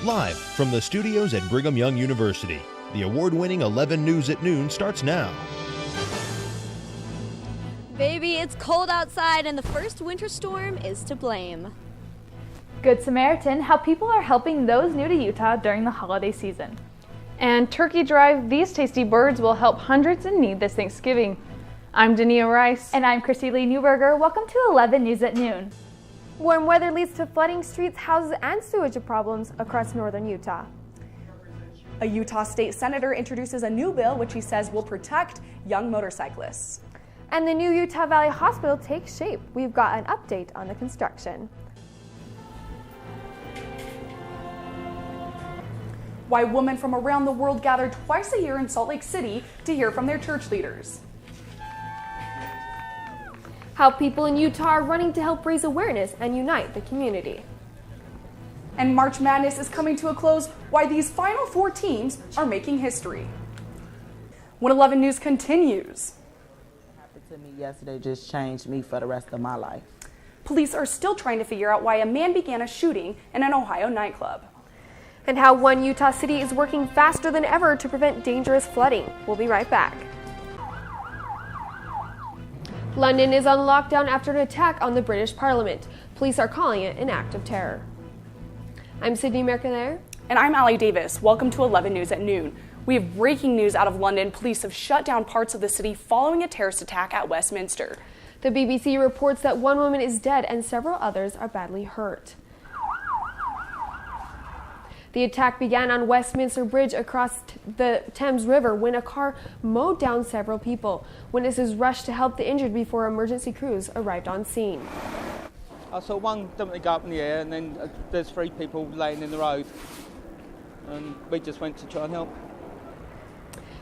Live from the studios at Brigham Young University, the award-winning 11 News at Noon starts now. Baby, it's cold outside and the first winter storm is to blame. Good Samaritan, how people are helping those new to Utah during the holiday season. And Turkey Drive, these tasty birds will help hundreds in need this Thanksgiving. I'm Dania Rice. And I'm Christy Lee Newberger. Welcome to 11 News at Noon. Warm weather leads to flooding streets, houses, and sewage problems across northern Utah. A Utah state senator introduces a new bill which he says will protect young motorcyclists. And the new Utah Valley Hospital takes shape. We've got an update on the construction. Why women from around the world gather twice a year in Salt Lake City to hear from their church leaders. How people in Utah are running to help raise awareness and unite the community. And March Madness is coming to a close. Why these final four teams are making history. When 11 News continues. What happened to me yesterday just changed me for the rest of my life. Police are still trying to figure out why a man began a shooting in an Ohio nightclub. And how one Utah city is working faster than ever to prevent dangerous flooding. We'll be right back. London is on lockdown after an attack on the British Parliament. Police are calling it an act of terror. I'm Sydney Mercalaire. And I'm Allie Davis. Welcome to 11 News at Noon. We have breaking news out of London. Police have shut down parts of the city following a terrorist attack at Westminster. The BBC reports that one woman is dead and several others are badly hurt. The attack began on Westminster Bridge across the Thames River when a car mowed down several people. Witnesses rushed to help the injured before emergency crews arrived on scene. I saw one dumpling go up in the air and then there's three people laying in the road. And we just went to try and help.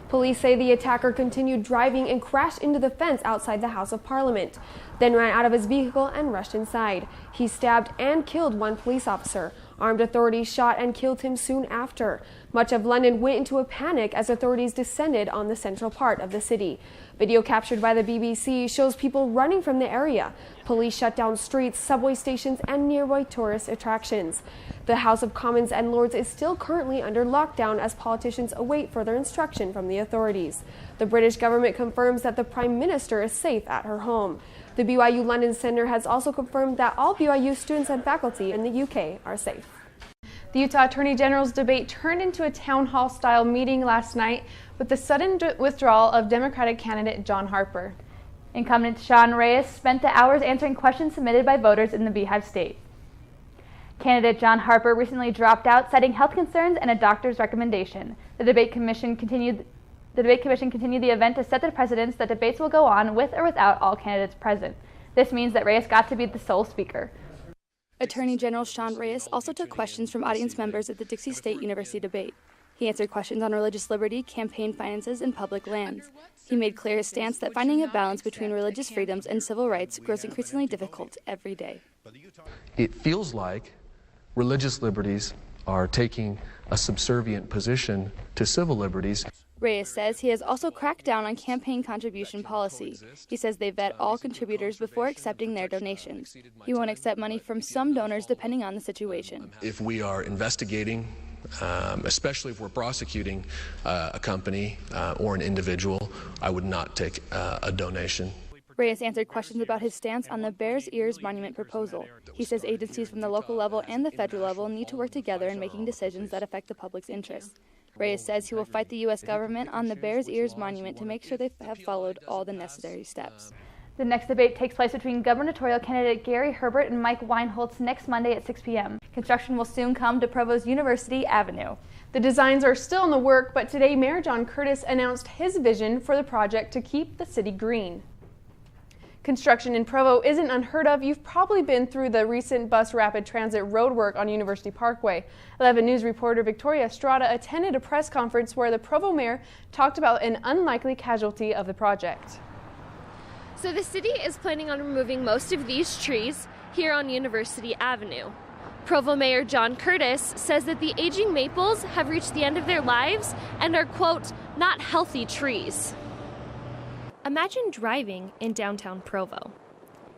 Police say the attacker continued driving and crashed into the fence outside the House of Parliament, then ran out of his vehicle and rushed inside. He stabbed and killed one police officer. Armed authorities shot and killed him soon after. Much of London went into a panic as authorities descended on the central part of the city. Video captured by the BBC shows people running from the area. Police shut down streets, subway stations, and nearby tourist attractions. The House of Commons and Lords is still currently under lockdown as politicians await further instruction from the authorities. The British government confirms that the Prime Minister is safe at her home. The BYU London Center has also confirmed that all BYU students and faculty in the UK are safe. The Utah Attorney General's debate turned into a town hall-style meeting last night with the sudden withdrawal of Democratic candidate John Harper. Incumbent Sean Reyes spent the hours answering questions submitted by voters in the Beehive State. Candidate John Harper recently dropped out, citing health concerns and a doctor's recommendation. The debate commission continued the event to set the precedence that debates will go on with or without all candidates present. This means that Reyes got to be the sole speaker. Attorney General Sean Reyes also took questions from audience members at the Dixie State University debate. He answered questions on religious liberty, campaign finances, and public lands. He made clear his stance that finding a balance between religious freedoms and civil rights grows increasingly difficult every day. It feels like religious liberties are taking a subservient position to civil liberties. Reyes says he has also cracked down on campaign contribution policy. He says they vet all contributors before accepting their donations. He won't accept money from some donors depending on the situation. If we are investigating, especially if we're prosecuting a company or an individual, I would not take a donation. Reyes answered questions about his stance on the Bears Ears Monument proposal. He says agencies from the local level and the federal level need to work together in making decisions that affect the public's interests. Reyes says he will fight the U.S. government on the Bears Ears Monument to make sure they have followed all the necessary steps. The next debate takes place between gubernatorial candidate Gary Herbert and Mike Weinholtz next Monday at 6 p.m. Construction will soon come to Provo's University Avenue. The designs are still in the work, but today Mayor John Curtis announced his vision for the project to keep the city green. Construction in Provo isn't unheard of. You've probably been through the recent bus rapid transit roadwork on University Parkway. 11 News reporter Victoria Estrada attended a press conference where the Provo mayor talked about an unlikely casualty of the project. So the city is planning on removing most of these trees here on University Avenue. Provo Mayor John Curtis says that the aging maples have reached the end of their lives and are, quote, not healthy trees. Imagine driving in downtown Provo.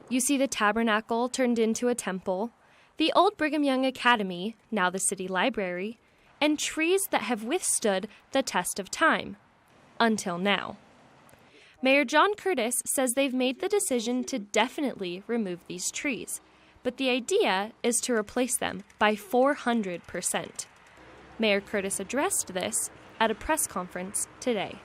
You see the tabernacle turned into a temple, the old Brigham Young Academy, now the city library, and trees that have withstood the test of time, until now. Mayor John Curtis says they've made the decision to definitely remove these trees, but the idea is to replace them by 400%. Mayor Curtis addressed this at a press conference today.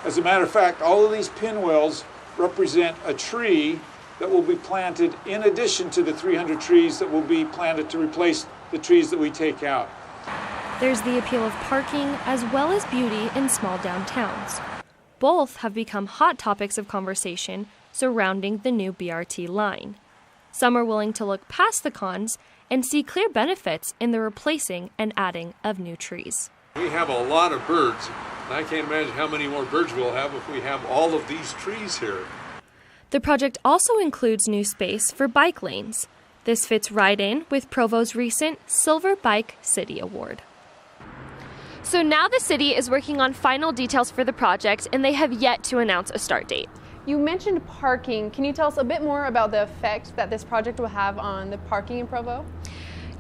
As a matter of fact, all of these pinwheels represent a tree that will be planted in addition to the 300 trees that will be planted to replace the trees that we take out. There's the appeal of parking as well as beauty in small downtowns. Both have become hot topics of conversation surrounding the new BRT line. Some are willing to look past the cons and see clear benefits in the replacing and adding of new trees. We have a lot of birds, and I can't imagine how many more birds we'll have if we have all of these trees here. The project also includes new space for bike lanes. This fits right in with Provo's recent Silver Bike City Award. So now the city is working on final details for the project, and they have yet to announce a start date. You mentioned parking. Can you tell us a bit more about the effect that this project will have on the parking in Provo?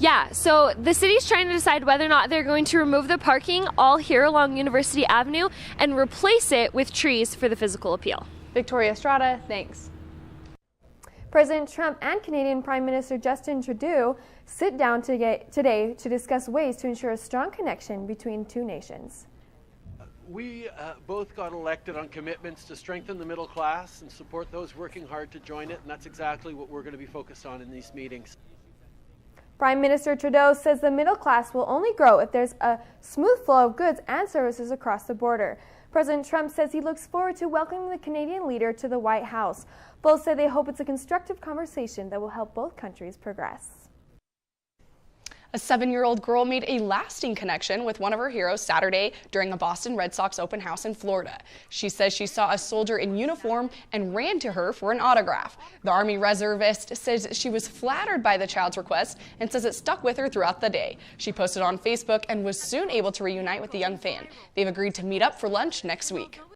Yeah, so the city's trying to decide whether or not they're going to remove the parking all here along University Avenue and replace it with trees for the physical appeal. Victoria Estrada, thanks. President Trump and Canadian Prime Minister Justin Trudeau sit down today to discuss ways to ensure a strong connection between two nations. We both got elected on commitments to strengthen the middle class and support those working hard to join it, and that's exactly what we're going to be focused on in these meetings. Prime Minister Trudeau says the middle class will only grow if there's a smooth flow of goods and services across the border. President Trump says he looks forward to welcoming the Canadian leader to the White House. Both say they hope it's a constructive conversation that will help both countries progress. A 7-year-old girl made a lasting connection with one of her heroes Saturday during a Boston Red Sox open house in Florida. She says she saw a soldier in uniform and ran to her for an autograph. The Army reservist says she was flattered by the child's request and says it stuck with her throughout the day. She posted on Facebook and was soon able to reunite with the young fan. They've agreed to meet up for lunch next week.